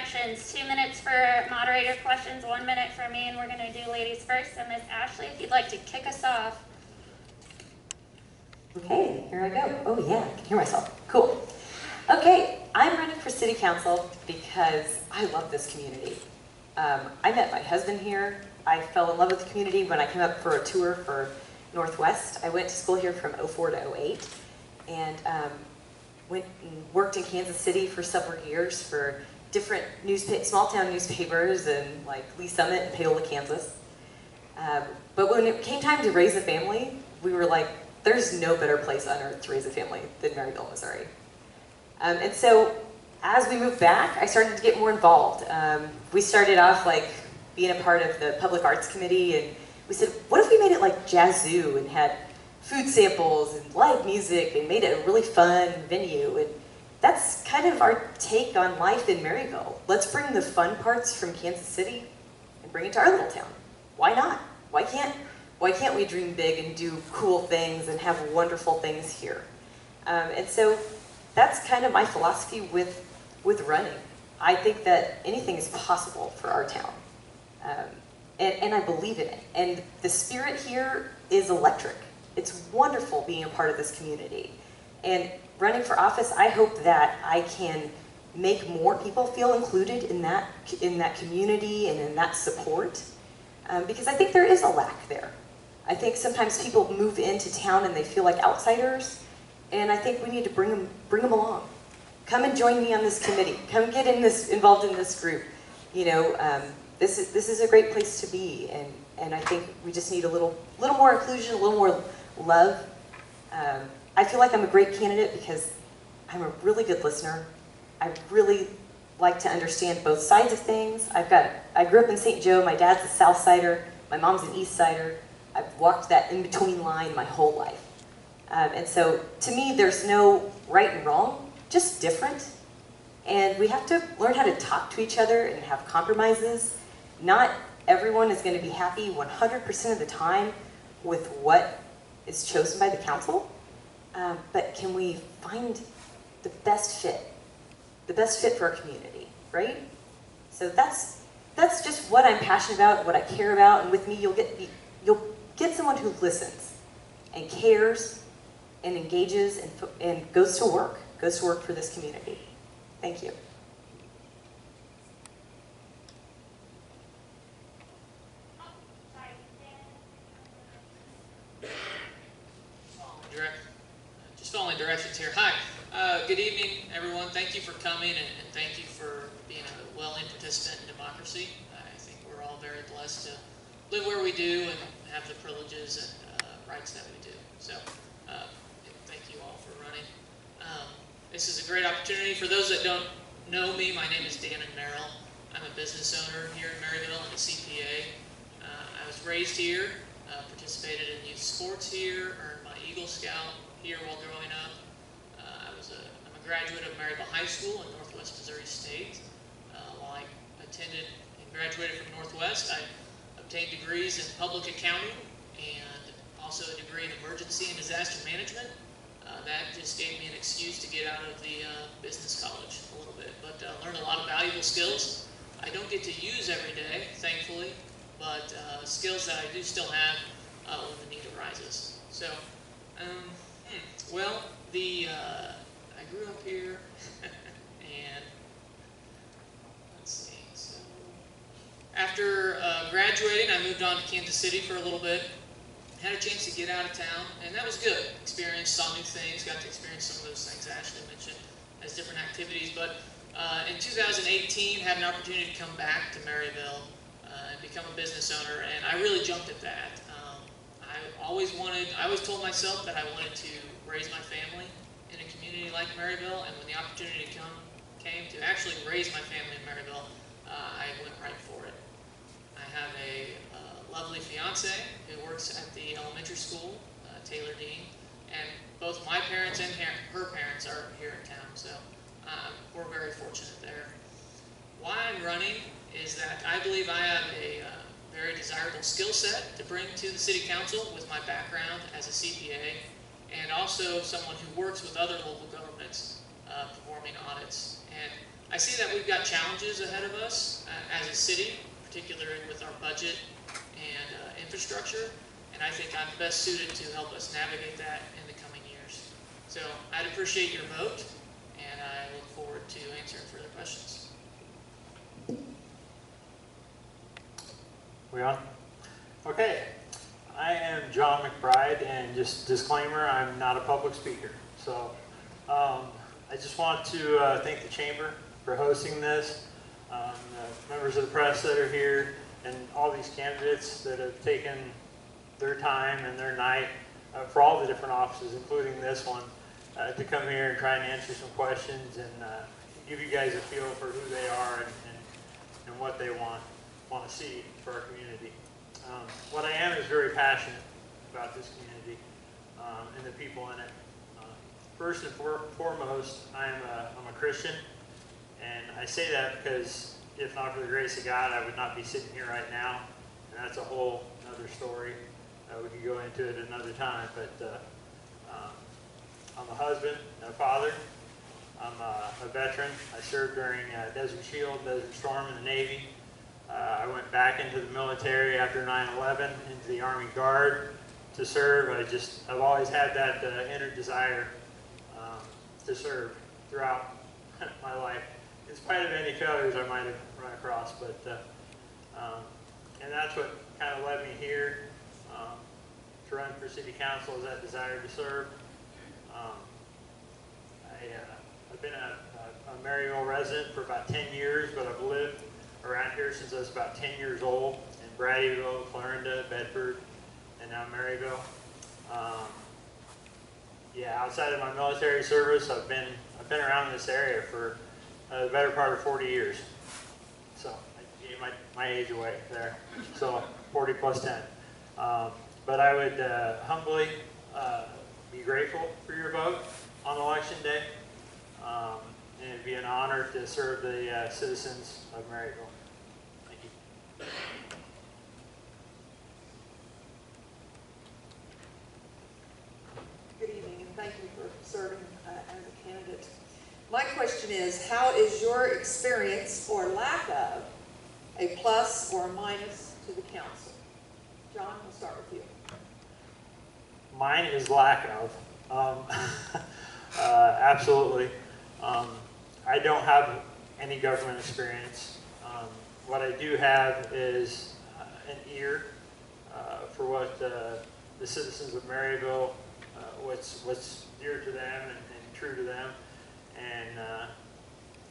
introductions. 2 minutes for moderator questions, 1 minute for me, and we're going to do ladies first. So Miss Ashley, if you'd like to kick us off. Okay, here I go. Oh yeah, I can hear myself. Cool. Okay, I'm running for city council because I love this community. I met my husband here. I fell in love with the community when I came up for a tour for Northwest. I went to school here from 04 to 08 and went and worked in Kansas City for several years for different small town newspapers and like Lee Summit and Paola, Kansas. But when it came time to raise a family, we were like, there's no better place on earth to raise a family than Maryville, Missouri. And so as we moved back, I started to get more involved. We started off like being a part of the Public Arts Committee, and we said, what if we made it like Jazz Zoo and had food samples and live music and made it a really fun venue? And that's kind of our take on life in Maryville. Let's bring the fun parts from Kansas City and bring it to our little town. Why not? Why can't we dream big and do cool things and have wonderful things here? And so that's kind of my philosophy with running. I think that anything is possible for our town. And I believe in it. And the spirit here is electric. It's wonderful being a part of this community. And running for office, I hope that I can make more people feel included in that community and in that support. Because I think there is a lack there. I think sometimes people move into town and they feel like outsiders, and I think we need to bring them along. Come and join me on this committee. Come get involved in this group. You know, this is a great place to be, and I think we just need a little more inclusion, a little more love. I feel like I'm a great candidate because I'm a really good listener. I really like to understand both sides of things. I grew up in St. Joe. My dad's a South Sider. My mom's an East Sider. I've walked that in-between line my whole life. And so, to me, there's no right and wrong, just different. And we have to learn how to talk to each other and have compromises. Not everyone is going to be happy 100% of the time with what is chosen by the council. But can we find the best fit for our community, right? So that's just what I'm passionate about, what I care about, and with me you'll get someone who listens and cares and engages and goes to work for this community. Thank you. Just following directions here. Hi. Good evening, everyone. Thank you for coming, and thank you for being a willing participant in democracy. I think we're all very blessed to live where we do and have the privileges and rights that we do. So thank you all for running. This is a great opportunity. For those that don't know me, my name is Dan Merrill. I'm a business owner here in Maryville and a CPA. I was raised here, participated in youth sports here, earned my Eagle Scout here while growing up. I'm a graduate of Maryville High School in Northwest Missouri State. While I attended and graduated from Northwest, I obtained degrees in public accounting and also a degree in emergency and disaster management. That just gave me an excuse to get out of the business college a little bit, but learned a lot of valuable skills I don't get to use every day, thankfully, but skills that I do still have when the need arises. So, well, I grew up here, and let's see, so after graduating, I moved on to Kansas City for a little bit, had a chance to get out of town, and that was good. Experienced, saw new things, got to experience some of those things Ashley mentioned as different activities, but in 2018, had an opportunity to come back to Maryville and become a business owner, and I really jumped at that. I always told myself that I wanted to raise my family in a community like Maryville, and when the opportunity came to actually raise my family in Maryville, I went right for it. I have a lovely fiance who works at the elementary school, Taylor Dean, and both my parents and her parents are here in town, so we're very fortunate there. Why I'm running is that I believe I have a very desirable skill set to bring to the City Council with my background as a CPA, and also someone who works with other local governments performing audits. And I see that we've got challenges ahead of us as a city, particularly with our budget and infrastructure, and I think I'm best suited to help us navigate that in the coming years. So I'd appreciate your vote, and I look forward to answering further questions. We on? Okay. I am John McBride, and just disclaimer, I'm not a public speaker. So I just want to thank the Chamber for hosting this, the members of the press that are here, and all these candidates that have taken their time and their night for all the different offices, including this one, to come here and try and answer some questions and give you guys a feel for who they are and what they want to see for our community. What I am is very passionate about this community and the people in it. First and foremost, I'm a Christian, and I say that because if not for the grace of God, I would not be sitting here right now, and that's a whole other story. We could go into it another time, but I'm a husband and a father. I'm a veteran. I served during Desert Shield, Desert Storm in the Navy. I went back into the military after 9/11 into the Army Guard to serve. I've always had that inner desire to serve throughout my life, in spite of any failures I might have run across. But and that's what kind of led me here to run for City Council, is that desire to serve. I've been a Maryville resident for about 10 years, but I've lived around here since I was about 10 years old, in Bradyville, Clarinda, Bedford, and now Maryville. Yeah, outside of my military service, I've been around this area for the better part of 40 years. So I gave my age away there. So 40 plus 10. But I would humbly be grateful for your vote on Election Day. And it'd be an honor to serve the citizens of Maryville. Thank you. Good evening, and thank you for serving as a candidate. My question is, how is your experience or lack of a plus or a minus to the council? John, we'll start with you. Mine is lack of. Absolutely. I don't have any government experience. What I do have is an ear for what the citizens of Maryville, what's dear to them and true to them. And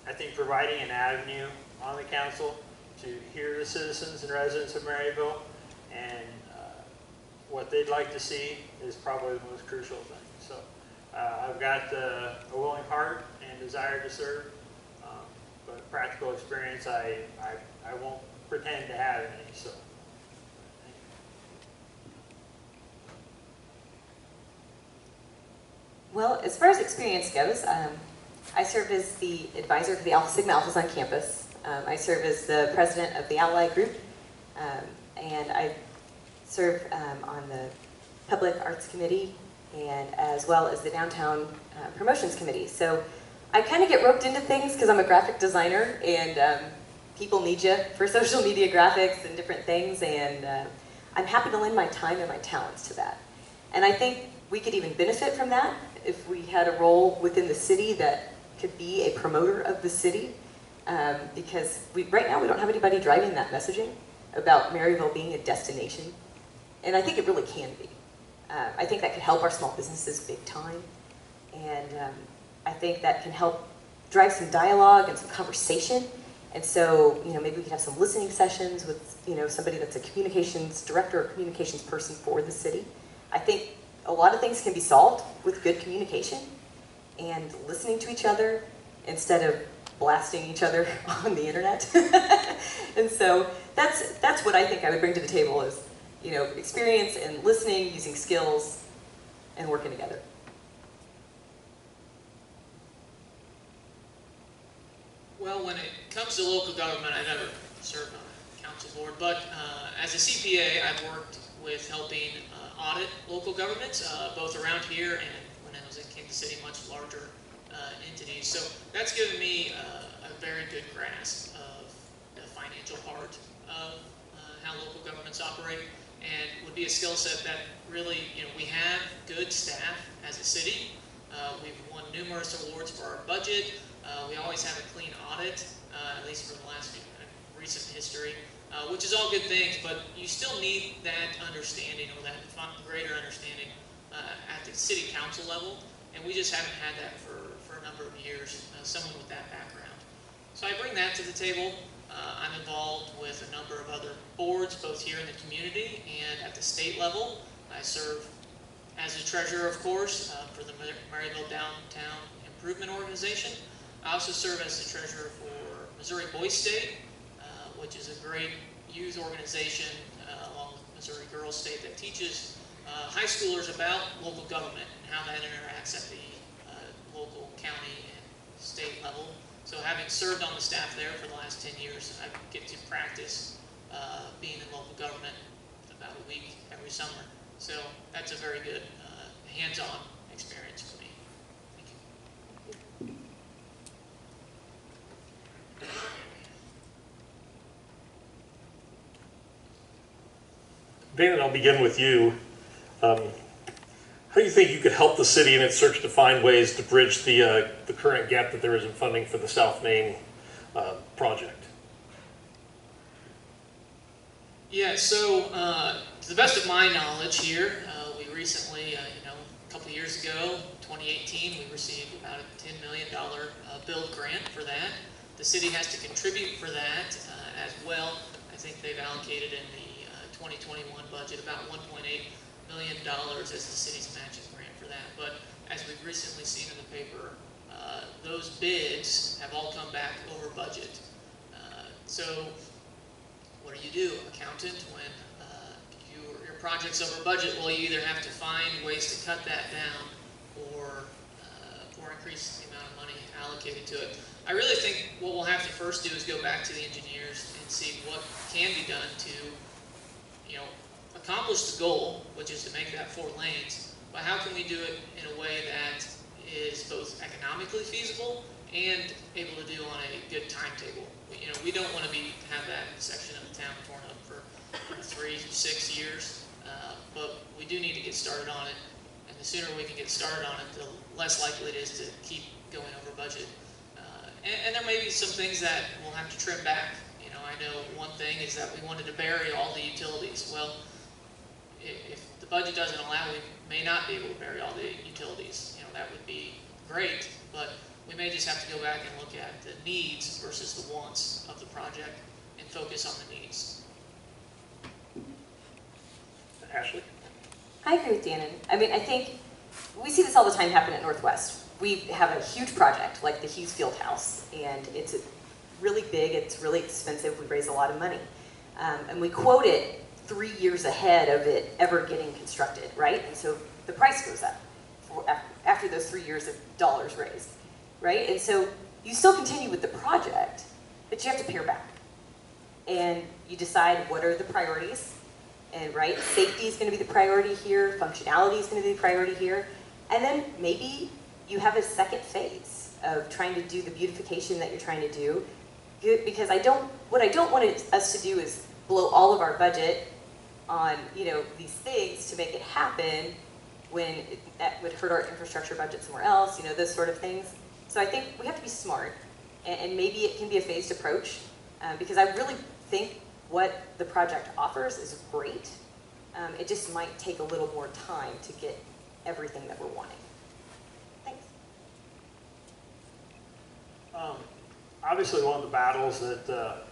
I think providing an avenue on the council to hear the citizens and residents of Maryville and what they'd like to see is probably the most crucial thing. So I've got a willing heart and desire to serve, but practical experience I won't pretend to have any. So. Well, as far as experience goes, I serve as the advisor for the Alpha Sigma Alphas on campus. I serve as the president of the Ally Group, and I serve on the Public Arts Committee and as well as the Downtown Promotions Committee. So I kind of get roped into things because I'm a graphic designer, and people need you for social media graphics and different things, and I'm happy to lend my time and my talents to that. And I think we could even benefit from that if we had a role within the city that could be a promoter of the city, because right now we don't have anybody driving that messaging about Maryville being a destination, and I think it really can be. I think that could help our small businesses big time, and I think that can help drive some dialogue and some conversation. And so, maybe we could have some listening sessions with, somebody that's a communications director or communications person for the city. I think a lot of things can be solved with good communication and listening to each other instead of blasting each other on the internet. And so that's what I think I would bring to the table is, experience and listening, using skills, and working together. Well, when it comes to local government, I never served on a council board, but as a CPA, I've worked with helping audit local governments, both around here and when I was in Kansas City, much larger entities. So that's given me a very good grasp of the financial part of how local governments operate, and would be a skill set that really, we have good staff as a city. We've won numerous awards for our budget. We always have a clean audit, at least for the last recent history, which is all good things, but you still need that understanding, or that greater understanding at the city council level, and we just haven't had that for a number of years, someone with that background. So I bring that to the table. I'm involved with a number of other boards, both here in the community and at the state level. I serve as the treasurer, of course, for the Maryville Downtown Improvement Organization. I also serve as the treasurer for Missouri Boys State, which is a great youth organization along with Missouri Girls State that teaches high schoolers about local government and how that interacts at the local, county, and state level. So having served on the staff there for the last 10 years, I get to practice being in local government about a week every summer. So that's a very good hands-on experience for me. Thank you. David, I'll begin with you. How do you think you could help the city in its search to find ways to bridge the current gap that there is in funding for the South Main project? Yeah, so to the best of my knowledge here, we recently, a couple of years ago, 2018, we received about a $10 million build grant for that. The city has to contribute for that as well. I think they've allocated in the 2021 budget about $1.8 million as the city's matching grant for that. But as we've recently seen in the paper, those bids have all come back over budget. So what do? Accountant, when your project's over budget, well, you either have to find ways to cut that down or increase the amount of money allocated to it. I really think what we'll have to first do is go back to the engineers and see what can be done to accomplish the goal, which is to make that 4 lanes, but how can we do it in a way that is both economically feasible and able to do on a good timetable? We don't want to have that section of the town torn up for 3 to 6 years, but we do need to get started on it, and the sooner we can get started on it, the less likely it is to keep going over budget. And there may be some things that we'll have to trim back. I know one thing is that we wanted to bury all the utilities. Well, if the budget doesn't allow, we may not be able to bury all the utilities. That would be great, but we may just have to go back and look at the needs versus the wants of the project and focus on the needs. Ashley? I agree with Dannon. I mean, I think we see this all the time happen at Northwest. We have a huge project like the Hughes Field House, and it's really big, it's really expensive, we raise a lot of money. And we quote it 3 years ahead of it ever getting constructed, right? And so the price goes up after those 3 years of dollars raised, right? And so you still continue with the project, but you have to pare back. And you decide what are the priorities, and right, safety is going to be the priority here, functionality is going to be the priority here, and then maybe you have a second phase of trying to do the beautification that you're trying to do, because what I don't want us to do is blow all of our budget on these things to make it happen when that would hurt our infrastructure budget somewhere else, those sort of things. So I think we have to be smart, and maybe it can be a phased approach, because I really think what the project offers is great. It just might take a little more time to get everything that we're wanting. Thanks. Obviously, one of the battles that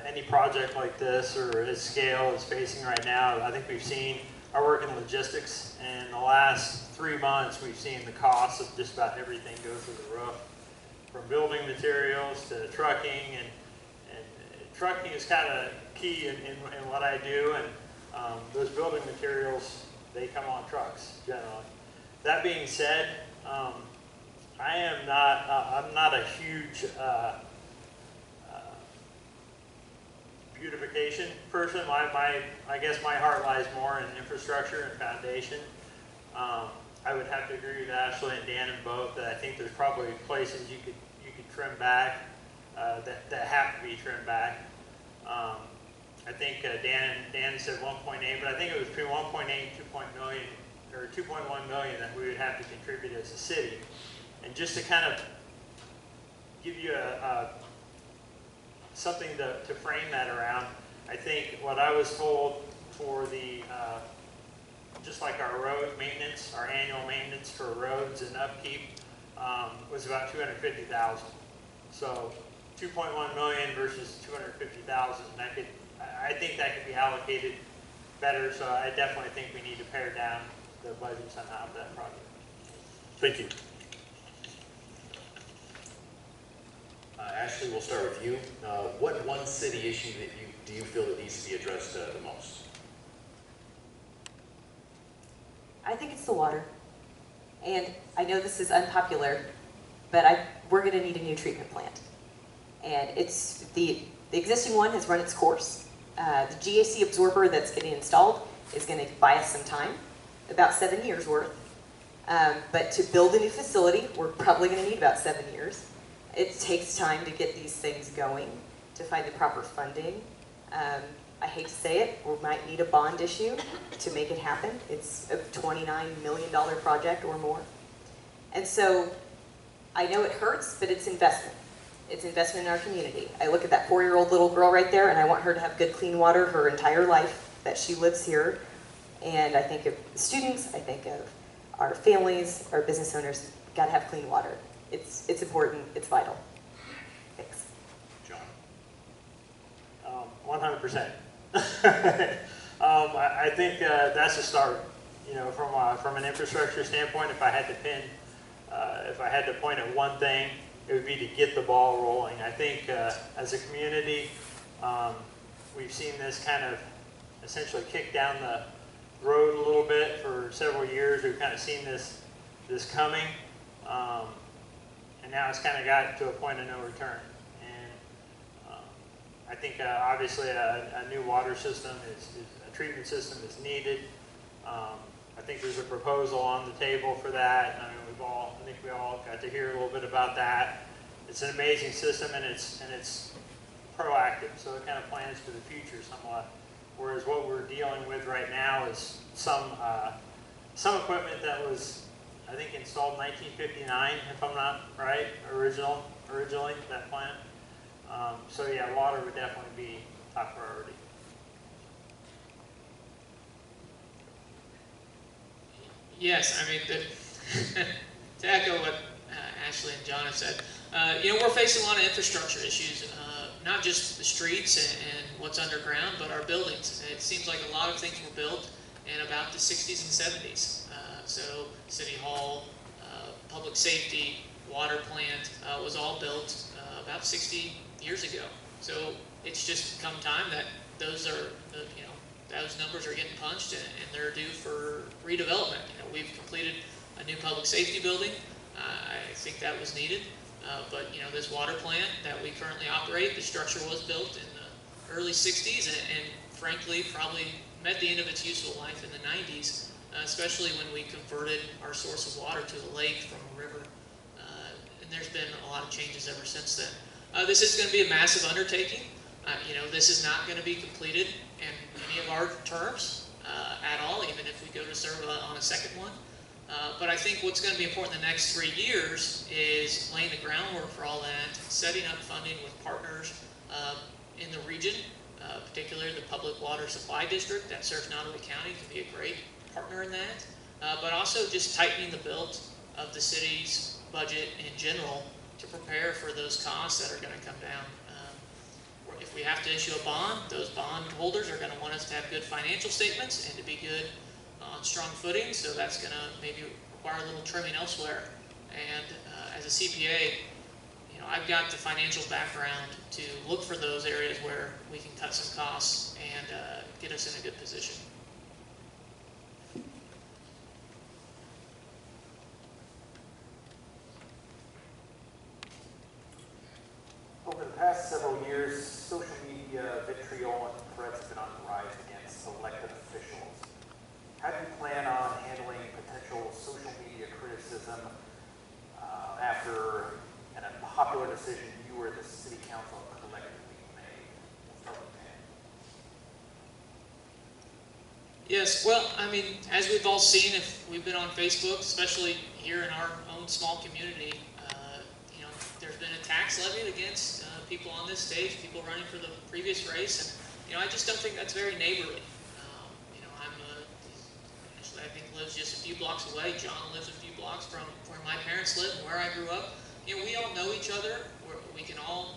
any project like this or its scale is facing right now, I think we've seen our work in logistics. And in the last 3 months, we've seen the cost of just about everything go through the roof, from building materials to trucking. And trucking is kind of key in what I do. And those building materials, they come on trucks generally. That being said, I'm not a huge beautification person. I guess my heart lies more in infrastructure and foundation. I would have to agree with Ashley and Dan and both that I think there's probably places you could trim back that have to be trimmed back. I think Dan said 1.8, but I think it was between 1.8 and 2.1 million that we would have to contribute as a city. And just to kind of give you something to frame that around, I think what I was told for the just like our road maintenance, our annual maintenance for roads and upkeep was about 250,000. So 2.1 million versus 250,000. I think that could be allocated better. So I definitely think we need to pare down the budget somehow of that project. Thank you. Ashley, we'll start with you. What one city issue that do you feel that needs to be addressed the most? I think it's the water. And I know this is unpopular, but we're going to need a new treatment plant. And it's the existing one has run its course. The GAC absorber that's getting installed is going to buy us some time, about 7 years worth. But to build a new facility, we're probably going to need about 7 years. It takes time to get these things going, to find the proper funding. I hate to say it, we might need a bond issue to make it happen. It's a $29 million project or more. And so I know it hurts, but it's investment. It's investment in our community. I look at that 4-year-old little girl right there, and I want her to have good, clean water her entire life that she lives here. And I think of the students, I think of our families, our business owners, gotta have clean water. It's important, it's vital. Thanks. John? 100%. I think that's a start. You know, from an infrastructure standpoint, if I had to point at one thing, it would be to get the ball rolling. I think as a community, we've seen this kind of essentially kick down the road a little bit for several years. We've kind of seen this coming, and now it's kind of got to a point of no return. I think obviously a new water system a treatment system is needed. I think there's a proposal on the table for that. I mean, I think we all got to hear a little bit about that. It's an amazing system and it's proactive, so it kind of plans for the future somewhat. Whereas what we're dealing with right now is some equipment that was, I think, installed in 1959, if I'm not right, originally that plant. So yeah, water would definitely be top priority. Yes, I mean, to echo what Ashley and John have said, you know, we're facing a lot of infrastructure issues, not just the streets and what's underground, but our buildings. It seems like a lot of things were built in about the 60s and 70s. So City Hall, public safety, water plant was all built about 60 years ago. So it's just come time that those numbers are getting punched and they're due for redevelopment. You know, we've completed a new public safety building. I think that was needed. But you know, this water plant that we currently operate, the structure was built in the early 60s and frankly probably met the end of its useful life in the 90s, especially when we converted our source of water to a lake from a river. And there's been a lot of changes ever since then. This is going to be a massive undertaking. You know, this is not going to be completed in any of our terms at all, even if we go to serve on a second one. But I think what's going to be important in the next 3 years is laying the groundwork for all that, setting up funding with partners in the region, particularly the Public Water Supply District that serves Nottaway County can be a great partner in that, but also just tightening the belt of the city's budget in general to prepare for those costs that are going to come down. If we have to issue a bond, those bond holders are going to want us to have good financial statements and to be good on strong footing, so that's going to maybe require a little trimming elsewhere. And as a CPA, you know, I've got the financial background to look for those areas where we can cut some costs and get us in a good position. Over the past several years, social media vitriol and threats have been on the rise against elected officials. How do you plan on handling potential social after a popular decision you or the city council collectively made? We'll start with Pam. Yes, well, I mean, as we've all seen, if we've been on Facebook, especially here in our own small community, you know, there's been a tax levied against people on this stage, people running for the previous race, and you know, I just don't think that's very neighborly. You know, actually, I think lives just a few blocks away. John lives a few blocks from where my parents live and where I grew up. You know, we all know each other. We can all,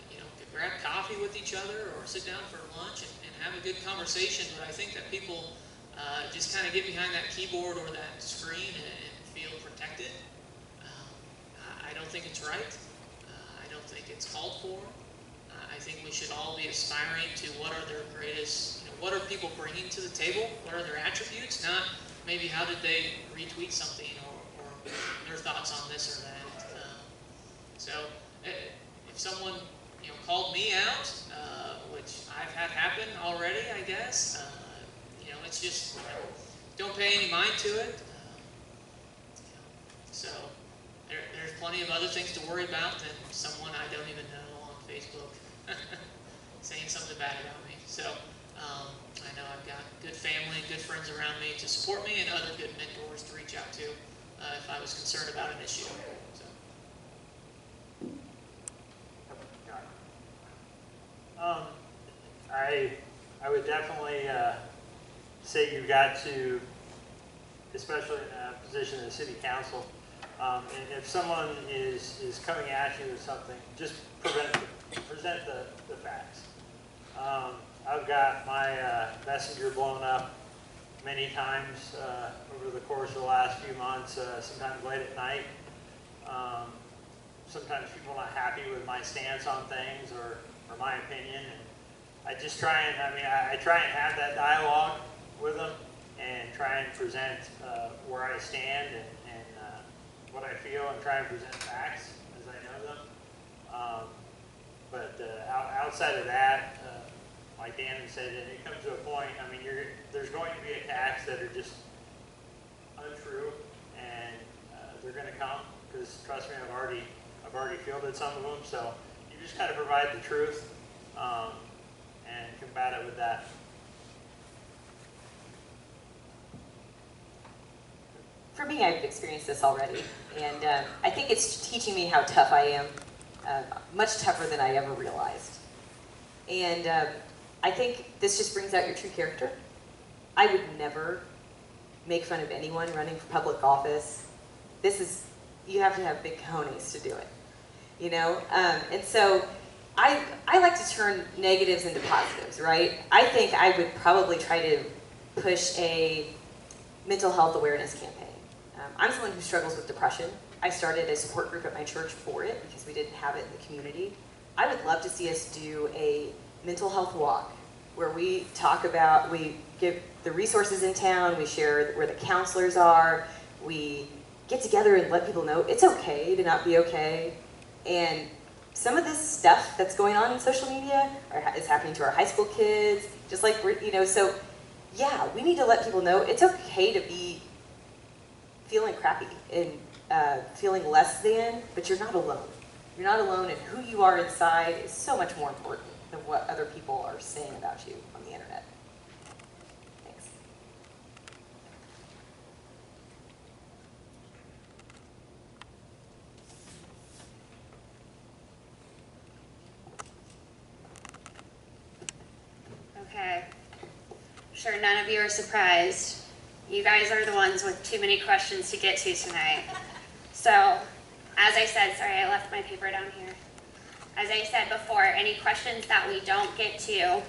you know, grab coffee with each other or sit down for lunch and have a good conversation. But I think that people just kind of get behind that keyboard or that screen and feel protected. I don't think it's right. I don't think it's called for. I think we should all be aspiring to what are their greatest, you know, what are people bringing to the table? What are their attributes? Not maybe how did they retweet something or their thoughts on this or that. So if someone, you know, called me out, which I've had happen already, I guess, you know, it's just, you know, don't pay any mind to it. You know, so there's plenty of other things to worry about than someone I don't even know on Facebook saying something bad about me. So I know I've got good family and good friends around me to support me and other good mentors to reach out to if I was concerned about an issue. So. I would definitely say you've got to, especially in a position in the city council, and if someone is coming at you with something, just present the facts. I've got my messenger blown up many times over the course of the last few months, sometimes late at night. Sometimes people are not happy with my stance on things or my opinion. And I just try and, I try and have that dialogue with them and try and present where I stand and what I feel and try and present facts as I know them. But outside of that, like Dan said, it comes to a point, I mean, there's going to be attacks that are just untrue, and they're going to come, because trust me, I've already fielded some of them, so you just got to provide the truth and combat it with that. For me, I've experienced this already, and I think it's teaching me how tough I am, much tougher than I ever realized. And I think this just brings out your true character. I would never make fun of anyone running for public office. You have to have big cojones to do it, you know? And so I like to turn negatives into positives, right? I think I would probably try to push a mental health awareness campaign. I'm someone who struggles with depression. I started a support group at my church for it because we didn't have it in the community. I would love to see us do a mental health walk where we give the resources in town, we share where the counselors are, we get together and let people know it's okay to not be okay. And some of this stuff that's going on in social media is happening to our high school kids, just like so yeah, we need to let people know it's okay to be feeling crappy and feeling less than, but you're not alone. You're not alone, and who you are inside is so much more important than what other people are saying about you on the internet. Thanks. Okay. I'm sure none of you are surprised. You guys are the ones with too many questions to get to tonight. So, as I said, sorry, I left my paper down here. As I said before, any questions that we don't get to,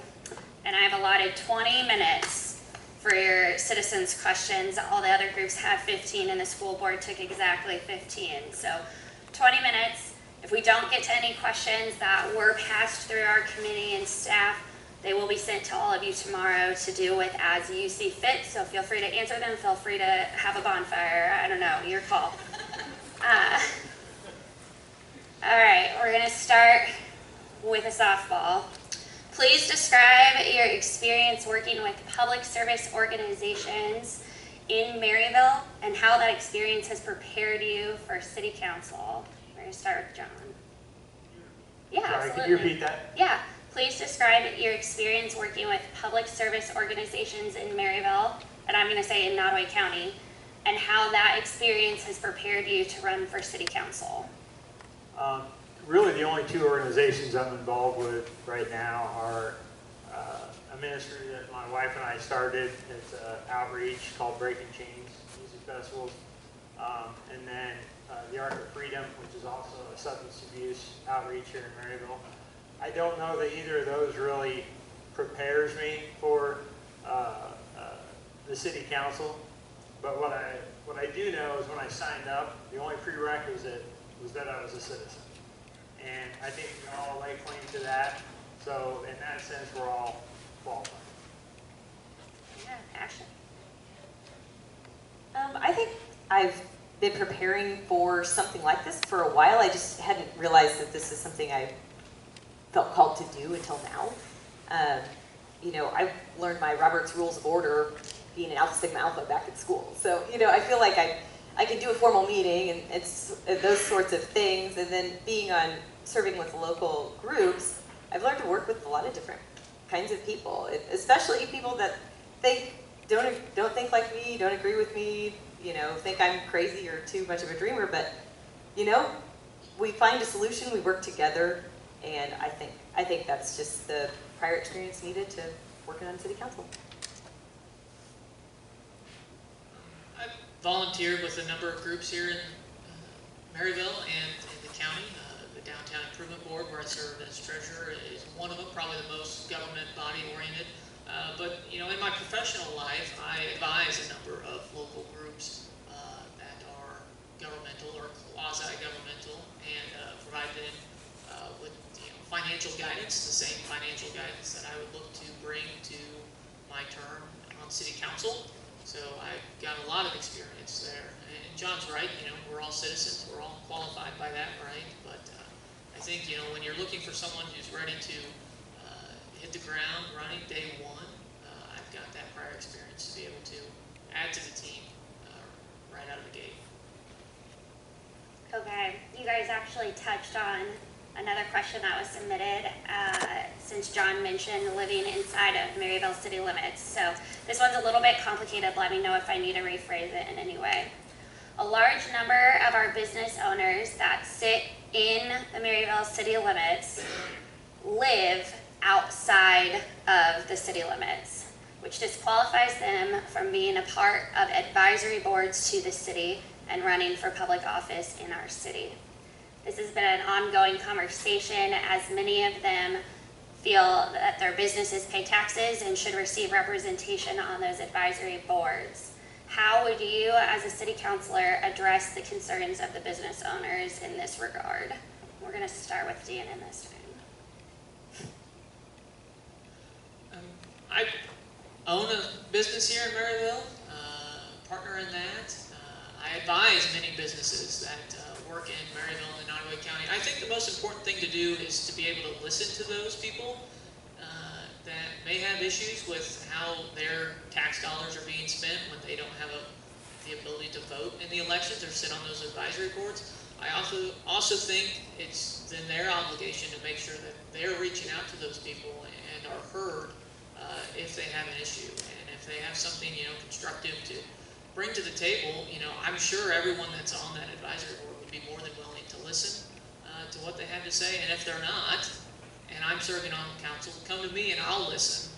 and I've allotted 20 minutes for your citizens' questions. All the other groups had 15, and the school board took exactly 15. So, 20 minutes. If we don't get to any questions that were passed through our committee and staff, they will be sent to all of you tomorrow to deal with as you see fit. So feel free to answer them. Feel free to have a bonfire. I don't know, your call. All right, we're going to start with a softball. Please describe your experience working with public service organizations in Maryville and how that experience has prepared you for city council. We're going to start with John. Yeah, Sorry, absolutely. can you repeat that? Yeah. Please describe your experience working with public service organizations in Maryville, and I'm going to say in Nottoway County, and how that experience has prepared you to run for city council. Really, the only two organizations I'm involved with right now are a ministry that my wife and I started. It's an outreach called Breaking Chains Music Festivals, and then the Art of Freedom, which is also a substance abuse outreach here in Maryville. I don't know that either of those really prepares me for the city council, but what I do know is when I signed up, the only prerequisite was that I was a citizen. And I think we all lay claim to that. So in that sense, we're all qualified. Yeah, passion. I think I've been preparing for something like this for a while. I just hadn't realized that this is something I felt called to do until now. You know, I learned my Robert's Rules of Order being an Alpha Sigma Alpha back at school. So, you know, I feel like I can do a formal meeting and it's those sorts of things. And then serving with local groups, I've learned to work with a lot of different kinds of people, especially people that don't think like me, don't agree with me, you know, think I'm crazy or too much of a dreamer. But, you know, we find a solution, we work together, and I think that's just the prior experience needed to working on city council. I've volunteered with a number of groups here in Maryville and in the county. The Downtown Improvement Board, where I served as treasurer, is one of them, probably the most government body oriented. But you know, in my professional life, I advise a number of local groups that are governmental or quasi-governmental, and provide them with financial guidance, the same financial guidance that I would look to bring to my term on city council. So I've got a lot of experience there. And John's right, you know, we're all citizens, we're all qualified by that, right? But I think, you know, when you're looking for someone who's ready to hit the ground running day one, I've got that prior experience to be able to add to the team right out of the gate. Okay, you guys actually touched on another question that was submitted since John mentioned living inside of Maryville city limits. So this one's a little bit complicated. Let me know if I need to rephrase it in any way. A large number of our business owners that sit in the Maryville city limits live outside of the city limits, which disqualifies them from being a part of advisory boards to the city and running for public office in our city. This has been an ongoing conversation, as many of them feel that their businesses pay taxes and should receive representation on those advisory boards. How would you, as a city councilor, address the concerns of the business owners in this regard? We're going to start with Deanna this time. I own a business here in Maryville, partner in that. I advise many businesses that work in Maryville and Nottoway County. I think the most important thing to do is to be able to listen to those people that may have issues with how their tax dollars are being spent when they don't have the ability to vote in the elections or sit on those advisory boards. I also think it's then their obligation to make sure that they're reaching out to those people and are heard if they have an issue, and if they have something, you know, constructive to bring to the table. You know, I'm sure everyone that's on that advisory board would be more than willing to listen to what they have to say, and if they're not, and I'm serving on the council, come to me and I'll listen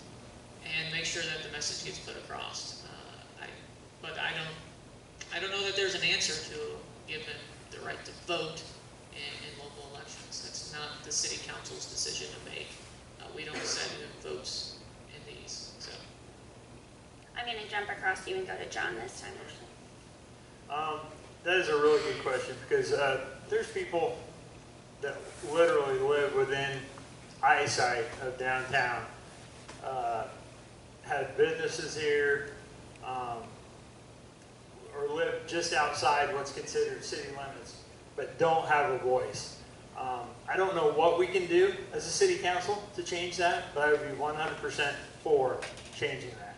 and make sure that the message gets put across. But I don't know that there's an answer to give them the right to vote in local elections. That's not the city council's decision to make. We don't set who votes in these. So I'm going to jump across you and go to John this time, Ashley. That is a really good question, because there's people that literally live within eyesight of downtown, have businesses here, or live just outside what's considered city limits, but don't have a voice. I don't know what we can do as a city council to change that, but I would be 100% for changing that.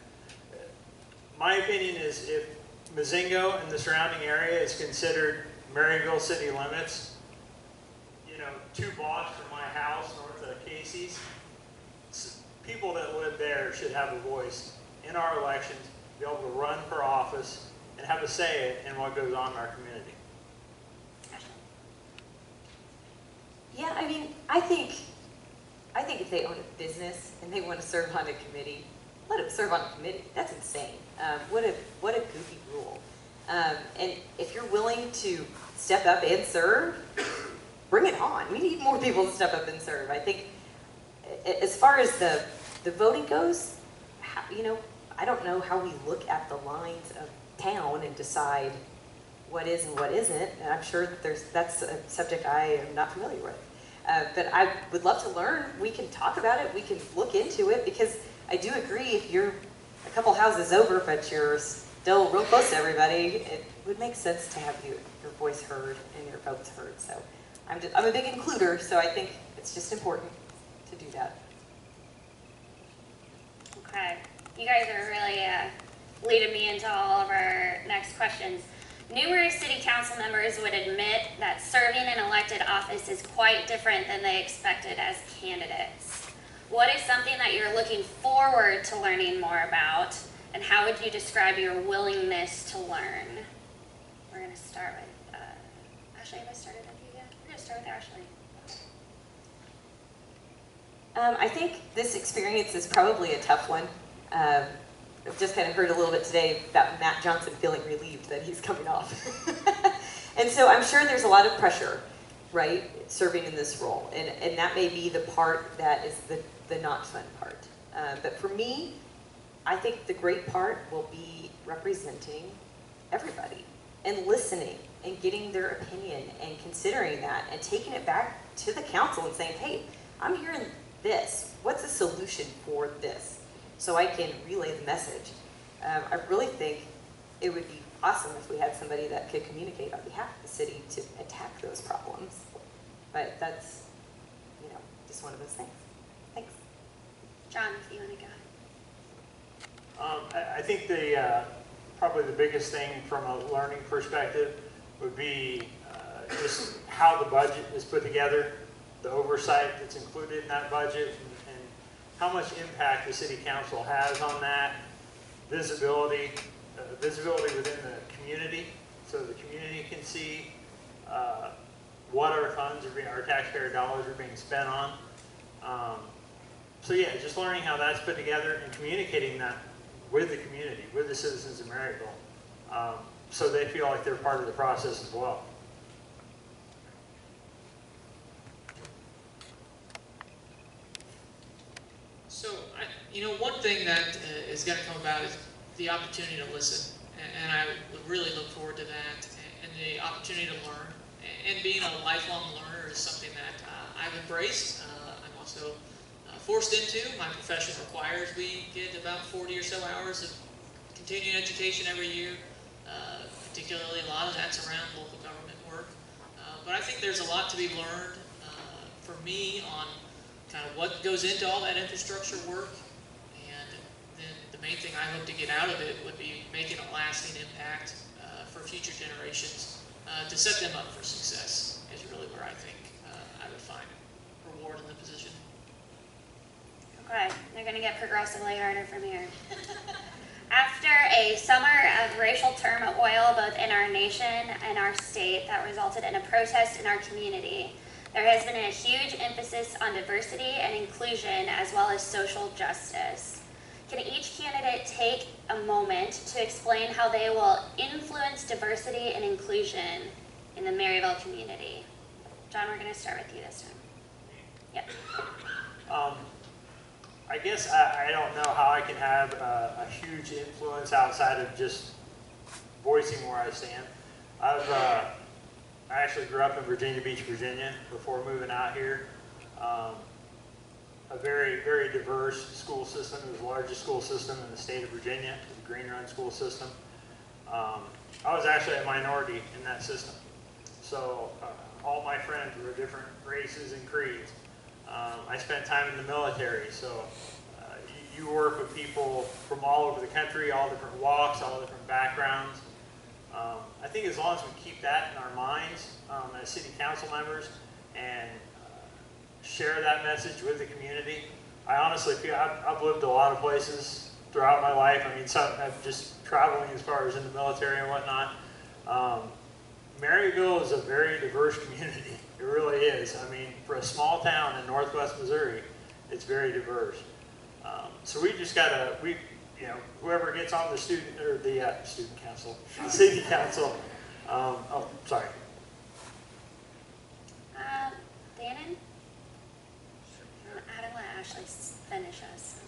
My opinion is, Mazingo and the surrounding area is considered Maryville city limits. You know, 2 blocks from my house north of Casey's. People that live there should have a voice in our elections, be able to run for office, and have a say in what goes on in our community. Yeah, I mean, I think if they own a business and they want to serve on a committee, let them serve on a committee. That's insane. What a goofy rule. And if you're willing to step up and serve, bring it on. We need more people to step up and serve. I think as far as the voting goes, you know, I don't know how we look at the lines of town and decide what is and what isn't. And I'm sure that that's a subject I am not familiar with. But I would love to learn. We can talk about it. We can look into it, because I do agree, if you're a couple houses over but you're still real close to everybody, it would make sense to have your voice heard and your votes heard. So I'm a big includer, so I think it's just important to do that. Okay, you guys are really leading me into all of our next questions. Numerous city council members would admit that serving an elected office is quite different than they expected as candidates. What is something that you're looking forward to learning more about, and how would you describe your willingness to learn? We're going to start with, Ashley, have I started with you yet? We're going to start with Ashley. I think this experience is probably a tough one. I've just kind of heard a little bit today about Matt Johnson feeling relieved that he's coming off. And so I'm sure there's a lot of pressure, right, serving in this role. And that may be the part that is the not fun part. But for me, I think the great part will be representing everybody and listening and getting their opinion and considering that and taking it back to the council and saying, hey, I'm hearing this. What's the solution for this? So I can relay the message. I really think it would be awesome if we had somebody that could communicate on behalf of the city to attack those problems. But that's, you know, just one of those things. Thanks. John, if you want to go. I think probably the biggest thing from a learning perspective would be just how the budget is put together, the oversight that's included in that budget, and how much impact the city council has on that, visibility within the community, so the community can see what our funds our taxpayer dollars are being spent on. So yeah, just learning how that's put together and communicating that with the community, with the citizens of Maryville, so they feel like they're part of the process as well. So, one thing that is going to come about is the opportunity to listen, and I would really look forward to that, and the opportunity to learn. And being a lifelong learner is something that I've embraced. I'm also forced into. My profession requires we get about 40 or so hours of continuing education every year, particularly a lot of that's around local government work. But I think there's a lot to be learned for me on kind of what goes into all that infrastructure work, and then the main thing I hope to get out of it would be making a lasting impact for future generations to set them up for success is really where I think I would find reward in the position. Okay, they're going to get progressively harder from here. After a summer of racial turmoil both in our nation and our state that resulted in a protest in our community, there has been a huge emphasis on diversity and inclusion as well as social justice. Can each candidate take a moment to explain how they will influence diversity and inclusion in the Maryville community? John, we're going to start with you this time. Yep. I guess I don't know how I can have a huge influence outside of just voicing where I stand. I actually grew up in Virginia Beach, Virginia before moving out here. A very, very diverse school system. It was the largest school system in the state of Virginia, the Green Run school system. I was actually a minority in that system. So all my friends were different races and creeds. I spent time in the military, so you work with people from all over the country, all different walks, all different backgrounds. think as long as we keep that in our minds as city council members and share that message with the community, I honestly feel I've lived a lot of places throughout my life. I mean, some I've just traveling as far as in the military and whatnot. Maryville is a very diverse community. It really is. I mean, for a small town in northwest Missouri, it's very diverse. So we just gotta, whoever gets on the student or the student council, the city council. Oh, sorry. Dannon? I don't want to actually finish us.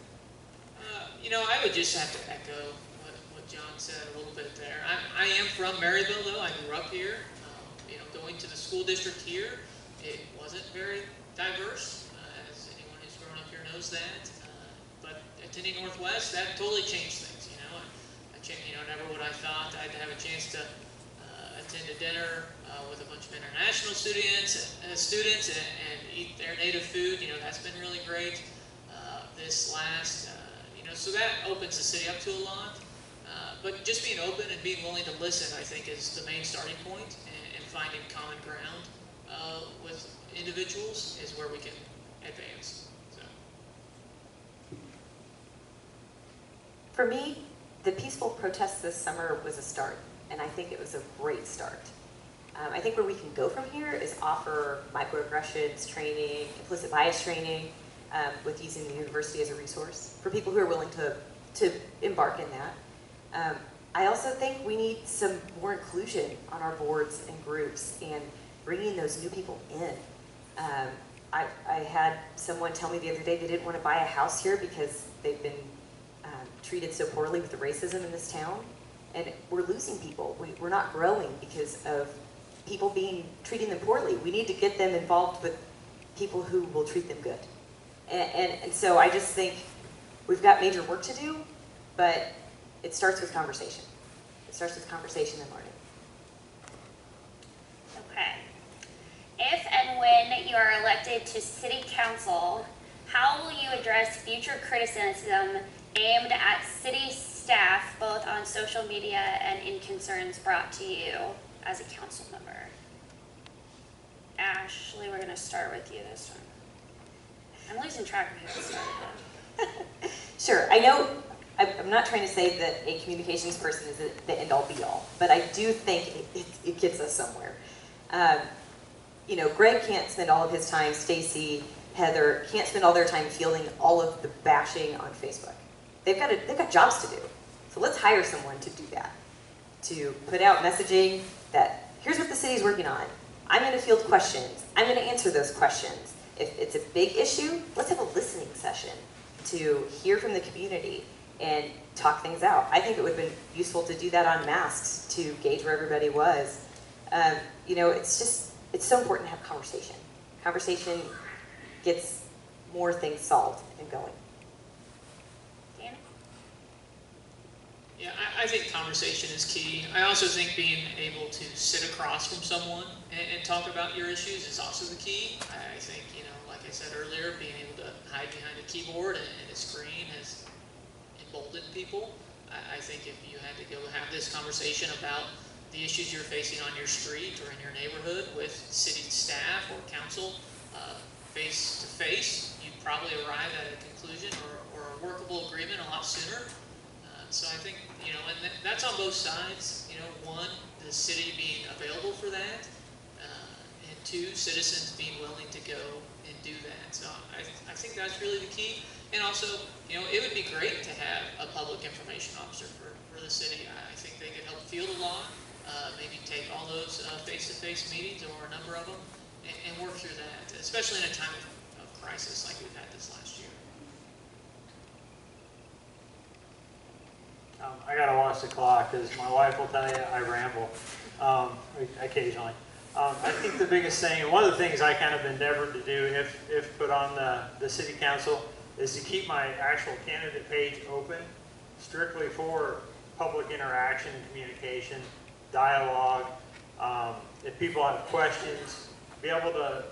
I would just have to echo what John said a little bit there. I am from Maryville, though. I grew up here. Going to the school district here, it wasn't very diverse, as anyone who's grown up here knows that. But attending Northwest, that totally changed things. Never would I thought I'd have a chance to attend a dinner with a bunch of international students and eat their native food. That's been really great. This last, so that opens the city up to a lot. But just being open and being willing to listen, I think, is the main starting point, and finding common ground with individuals is where we can advance. So. For me, the peaceful protest this summer was a start, and I think it was a great start. I think where we can go from here is offer microaggressions training, implicit bias training, with using the university as a resource for people who are willing to embark in that. I also think we need some more inclusion on our boards and groups and bringing those new people in. I had someone tell me the other day they didn't want to buy a house here because they've been treated so poorly with the racism in this town. And we're losing people. We're not growing because of people treating them poorly. We need to get them involved with people who will treat them good. And so I just think we've got major work to do, but it starts with conversation. It starts with conversation and learning. Okay. If and when you are elected to city council, how will you address future criticism aimed at city staff, both on social media and in concerns brought to you as a council member? Ashley, we're going to start with you this time. I'm losing track of who I started with. Sure. I know I'm not trying to say that a communications person is the end-all be-all, but I do think it gets us somewhere. Greg can't spend all of his time, Stacy, Heather, can't spend all their time fielding all of the bashing on Facebook. They've got jobs to do. So let's hire someone to do that, to put out messaging that here's what the city's working on. I'm going to field questions. I'm going to answer those questions. If it's a big issue, let's have a listening session to hear from the community and talk things out. I think it would have been useful to do that on masks to gauge where everybody was. It's so important to have conversation. Conversation gets more things solved and going. Dan? Yeah, I think conversation is key. I also think being able to sit across from someone and talk about your issues is also the key. I think, like I said earlier, being able to hide behind a keyboard and a screen has emboldened people. I think if you had to go have this conversation about the issues you're facing on your street or in your neighborhood with city staff or council face to face, you'd probably arrive at a conclusion or a workable agreement a lot sooner. So I think, and that's on both sides. One, the city being available for that, and two, citizens being willing to go and do that. So I think that's really the key. And also, it would be great to have a public information officer for the city. I think they could help field a lot, maybe take all those face-to-face meetings or a number of them and work through that, especially in a time of crisis like we've had this last year. I gotta watch the clock because my wife will tell you I ramble occasionally. I think the biggest thing, and one of the things I kind of endeavored to do if put on the city council, is to keep my actual candidate page open strictly for public interaction, communication, dialogue. If people have questions, be able to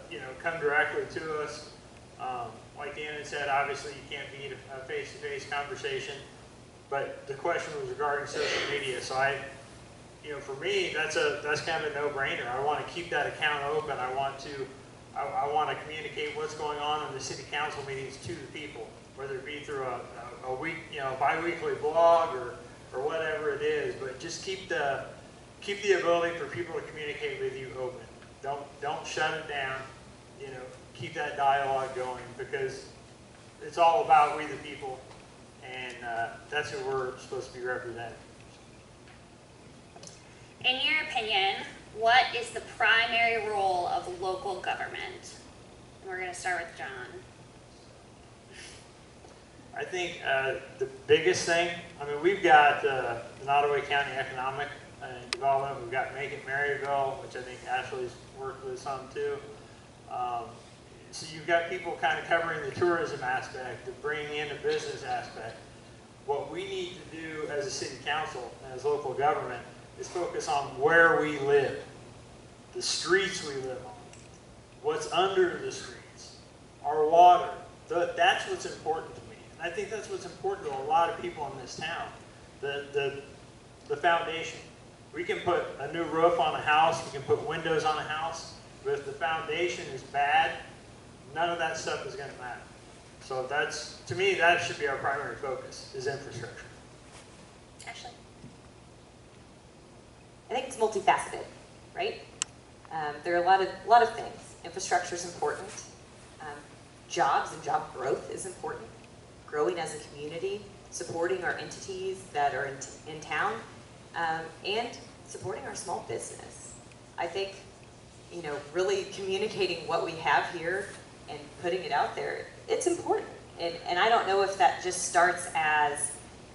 come directly to us. Like Deanna said, obviously you can't beat a face-to-face conversation, but the question was regarding social media. So you know, for me, that's kind of a no-brainer. I want to keep that account open. I want to communicate what's going on in the city council meetings to the people, whether it be through a week, you know, bi-weekly blog or whatever it is. But just keep the ability for people to communicate with you open. Don't shut it down. You know, keep that dialogue going, because it's all about we the people, and that's who we're supposed to be representing. In your opinion, what is the primary role of local government? And we're going to start with John. I think the biggest thing, I mean, we've got the Nottoway County Economic Development. We've got Make It Maryville, which I think Ashley's worked with some too. So you've got people kind of covering the tourism aspect, the bringing in a business aspect. What we need to do as a city council, as local government, is focus on where we live, the streets we live on, what's under the streets, our water. That's what's important to me. And I think that's what's important to a lot of people in this town, the foundation. We can put a new roof on a house, we can put windows on a house, but if the foundation is bad, none of that stuff is going to matter. So that's, to me, that should be our primary focus, is infrastructure. Ashley? I think it's multifaceted, right? There are a lot of things. Infrastructure is important. Jobs and job growth is important. Growing as a community, supporting our entities that are in town, and supporting our small business. I think, you know, really communicating what we have here and putting it out there, it's important. And I don't know if that just starts as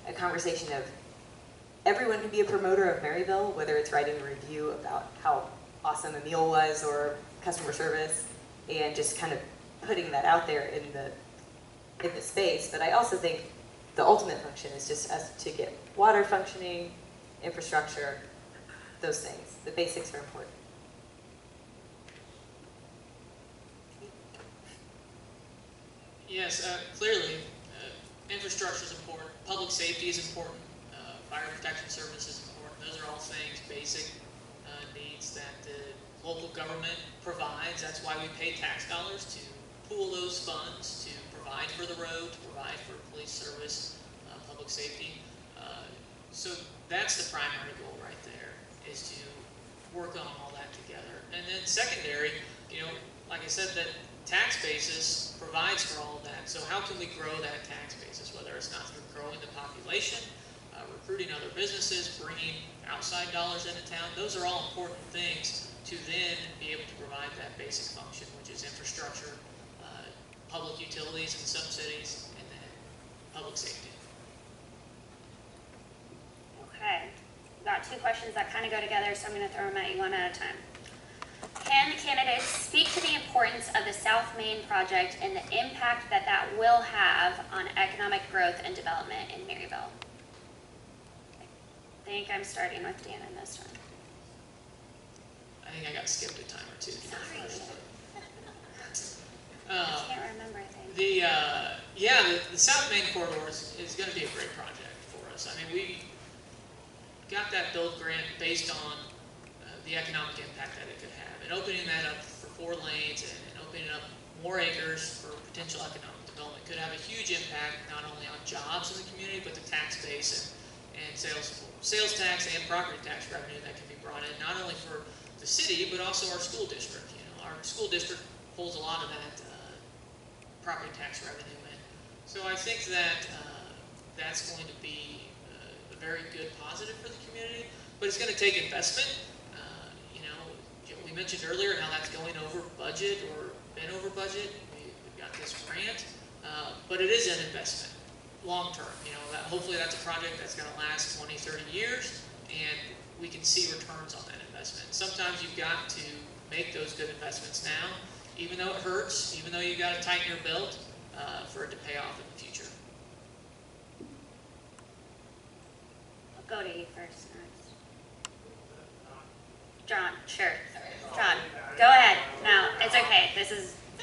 a conversation of everyone can be a promoter of Maryville, whether it's writing a review about how awesome a meal was or customer service, and just kind of putting that out there in the space. But I also think the ultimate function is just us to get water functioning, infrastructure, those things. The basics are important. Yes, clearly, infrastructure is important, public safety is important, fire protection service is important. Those are all things, basic needs that the local government provides. That's why we pay tax dollars, to pool those funds, to provide for the road, to provide for police service, public safety. So that's the primary goal right there, is to work on all that together. And then secondary, you know, like I said, that tax basis provides for all of that. So how can we grow that tax basis, whether it's not through growing the population, recruiting other businesses, bringing outside dollars into town? Those are all important things to then be able to provide that basic function, which is infrastructure, public utilities in some cities, and then public safety. Okay. We've got two questions that kind of go together, so I'm going to throw them at you one at a time. Can the candidates speak to the importance of the South Main project and the impact that that will have on economic growth and development in Maryville? I think I'm starting with Dan in this one. I think I got skipped a time or two. Sorry. Uh, I can't remember things. The South Main corridor is going to be a great project for us. I mean, we got that build grant based on the economic impact that it could have, and opening that up for 4 lanes and opening up more acres for potential economic development could have a huge impact not only on jobs in the community, but the tax base and sales tax and property tax revenue that can be brought in, not only for the city, but also our school district. You know, our school district pulls a lot of that property tax revenue in. So I think that that's going to be a very good positive for the community, but it's going to take investment. We mentioned earlier how that's going over budget or been over budget. We've got this grant, but it is an investment long term. You know, hopefully that's a project that's going to last 20, 30 years, and we can see returns on that investment. Sometimes you've got to make those good investments now, even though it hurts, even though you've got to tighten your belt for it to pay off in the future. I'll go to you first next. John, sure. John, go ahead. No, it's okay.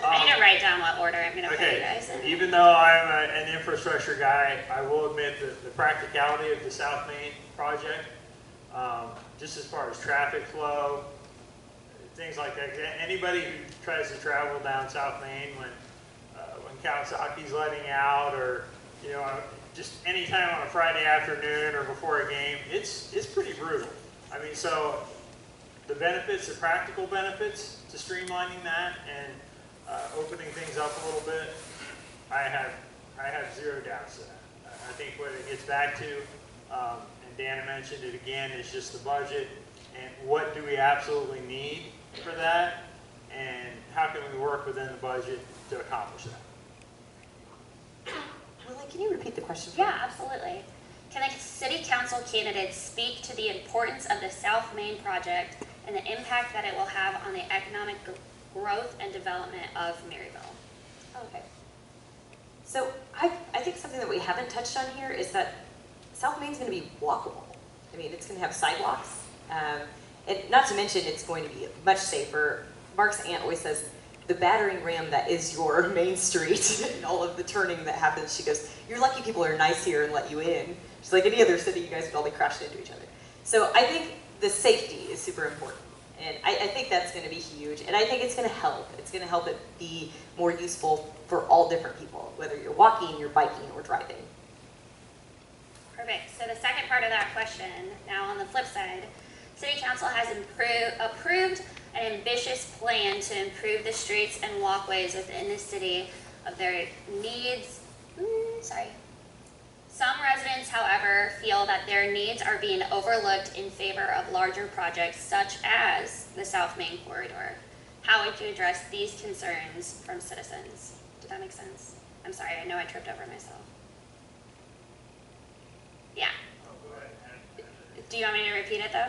I need to write down what order I'm going to put you guys in. Even though I'm an infrastructure guy, I will admit that the practicality of the South Main project, just as far as traffic flow, things like that. Anybody who tries to travel down South Main when Kawasaki's letting out, or just any time on a Friday afternoon or before a game, it's pretty brutal. I mean, so the benefits, the practical benefits to streamlining that and opening things up a little bit, I have zero doubts to that. I think what it gets back to, and Dana mentioned it again, is just the budget and what do we absolutely need for that, and how can we work within the budget to accomplish that. Lily, can you repeat the question? Yeah, absolutely. Can the city council candidates speak to the importance of the South Main project and the impact that it will have on the economic growth and development of Maryville? Okay. So I think something that we haven't touched on here is that South Main's going to be walkable. I mean, it's going to have sidewalks. And not to mention, it's going to be much safer. Mark's aunt always says, the battering ram that is your main street and all of the turning that happens, she goes, you're lucky people are nice here and let you in. She's like, any other city, you guys would all be crashing into each other. So I think the safety is super important. And I think that's going to be huge. And I think it's going to help. It's going to help it be more useful for all different people, whether you're walking, you're biking, or driving. Perfect. So the second part of that question, now on the flip side, City Council has approved an ambitious plan to improve the streets and walkways within the city of their needs. Some residents, however, feel that their needs are being overlooked in favor of larger projects such as the South Main Corridor. How would you address these concerns from citizens? Did that make sense? I'm sorry, I know I tripped over myself. Yeah. Do you want me to repeat it though?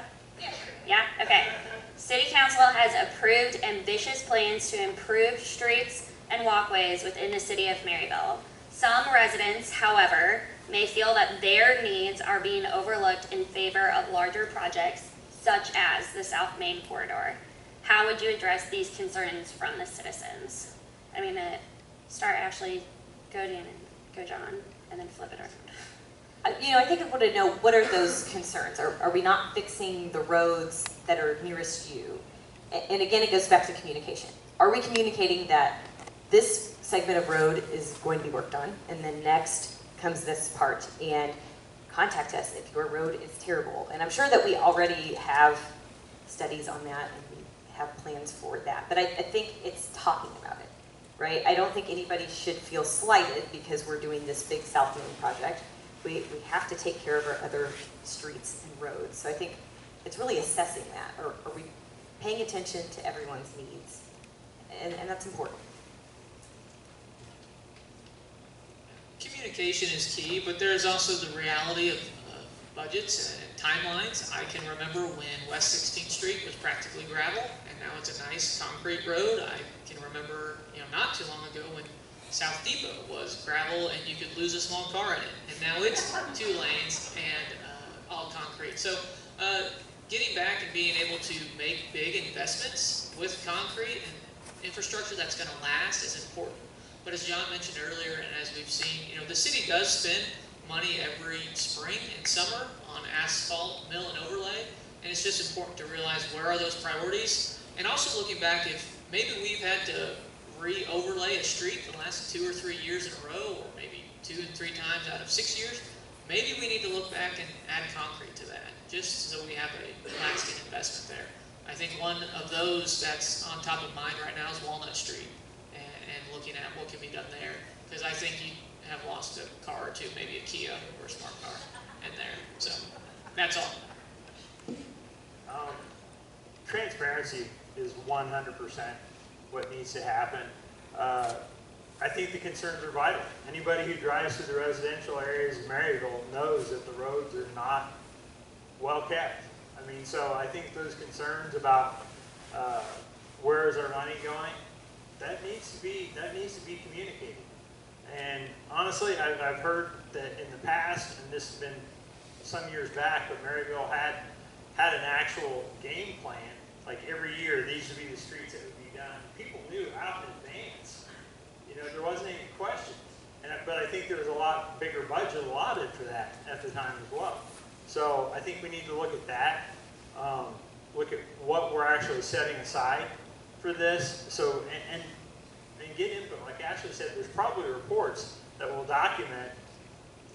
Yeah? Okay. City Council has approved ambitious plans to improve streets and walkways within the city of Maryville. Some residents, however, may feel that their needs are being overlooked in favor of larger projects such as the South Main Corridor. How would you address these concerns from the citizens? I'm going to start Ashley, go Dan, and go John, and then flip it around. I think I want to know, what are those concerns? Are we not fixing the roads that are nearest you? And again, it goes back to communication. Are we communicating that this segment of road is going to be worked on, and then next comes this part, and contact us if your road is terrible? And I'm sure that we already have studies on that, and we have plans for that. But I think it's talking about it, right? I don't think anybody should feel slighted because we're doing this big South Main project. We have to take care of our other streets and roads. So I think it's really assessing that. Are we paying attention to everyone's needs? And that's important. Communication is key, but there's also the reality of budgets and timelines. I can remember when West 16th Street was practically gravel, and now it's a nice concrete road. I can remember, not too long ago when South Depot was gravel and you could lose a small car in it, and now it's 2 lanes and all concrete. So getting back and being able to make big investments with concrete and infrastructure that's going to last is important. But as John mentioned earlier, and as we've seen, the city does spend money every spring and summer on asphalt, mill, and overlay, and it's just important to realize where are those priorities, and also looking back, if maybe we've had to re-overlay a street the last 2 or 3 years in a row, or maybe 2 and 3 times out of 6 years, maybe we need to look back and add concrete to that, just so we have a lasting investment there. I think one of those that's on top of mind right now is Walnut Street, and looking at what can be done there, because I think you have lost a car or two, maybe a Kia or a smart car in there. So that's all. Transparency is 100% what needs to happen. I think the concerns are vital. Anybody who drives through the residential areas of Maryville knows that the roads are not well kept. I mean, so I think those concerns about where is our money going, that needs to be communicated. And honestly, I've heard that in the past, and this has been some years back, but Maryville had an actual game plan. Like every year, these would be the streets that would be done. People knew out in advance. There wasn't any question. But I think there was a lot bigger budget allotted for that at the time as well. So I think we need to look at that. look at what we're actually setting aside for this. So, and get input. Like Ashley said, there's probably reports that will document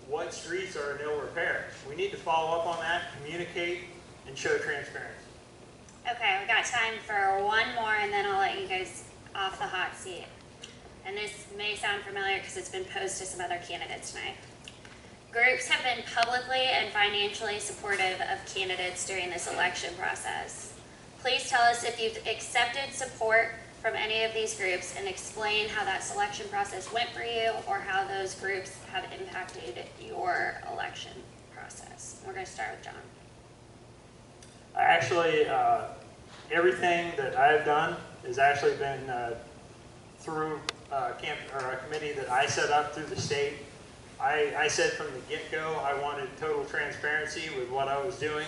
what streets are in ill repair. We need to follow up on that, communicate, and show transparency. Okay, we got time for one more, and then I'll let you guys off the hot seat. And this may sound familiar because it's been posed to some other candidates tonight. Groups have been publicly and financially supportive of candidates during this election process. Please tell us if you've accepted support from any of these groups and explain how that selection process went for you or how those groups have impacted your election process. We're going to start with John. Actually, everything that I've done has actually been through a committee that I set up through the state. I said from the get-go I wanted total transparency with what I was doing.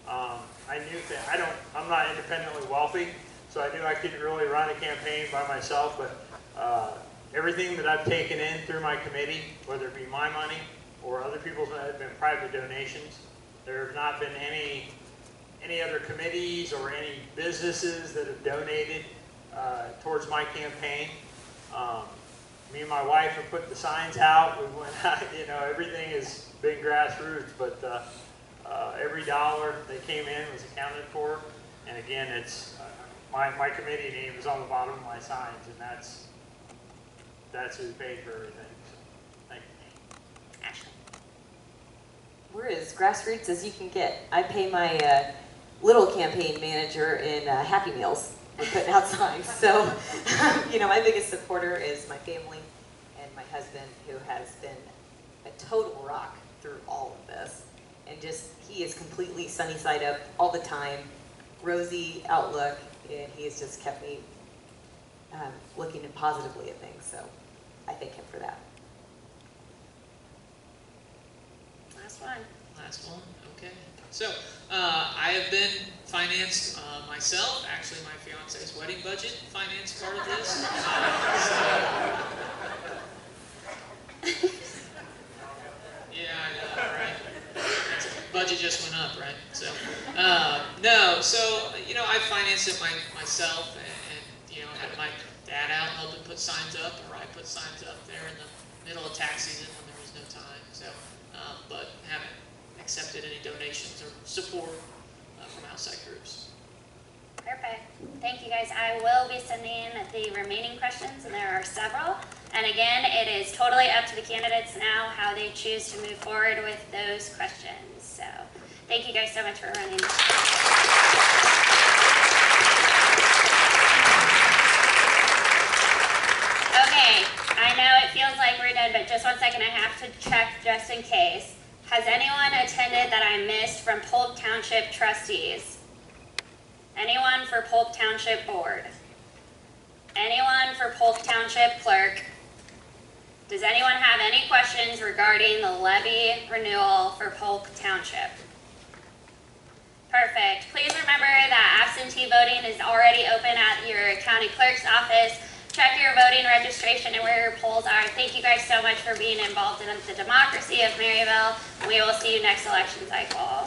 I knew that I'm not independently wealthy, so I knew I couldn't really run a campaign by myself, but everything that I've taken in through my committee, whether it be my money or other people's that have been private donations, there have not been any other committees or any businesses that have donated towards my campaign. Me and my wife have put the signs out. We went out, everything has been grassroots, but every dollar that came in was accounted for. And again, it's my committee name is on the bottom of my signs, and that's who paid for everything. So, thank you. Ashley. We're as grassroots as you can get. I pay my little campaign manager in Happy Meals for putting out signs. So, my biggest supporter is my family and my husband, who has been a total rock through all of this. And he is completely sunny side up all the time, rosy outlook, and he has just kept me looking positively at things. So, I thank him for that. Last one. Last one, okay. So, I have been financed myself. Actually, my fiance's wedding budget financed part of this. Yeah, I know, right? Budget just went up, right? So, no, so, I financed it myself, and had my dad out helping put signs up, or I put signs up there in the middle of tax season when there was no time. So, but haven't accepted any donations or support from outside groups. Perfect. Thank you guys. I will be sending the remaining questions, and there are several. And again, it is totally up to the candidates now how they choose to move forward with those questions. So thank you guys so much for running. Okay, I know it feels like we're done, but just 1 second, I have to check just in case. Has anyone attended that I missed from Polk Township trustees? Anyone for Polk Township board? Anyone for Polk Township clerk? Does anyone have any questions regarding the levy renewal for Polk Township? Perfect. Please remember that absentee voting is already open at your county clerk's office. Check your voting registration and where your polls are. Thank you guys so much for being involved in the democracy of Maryville. We will see you next election cycle.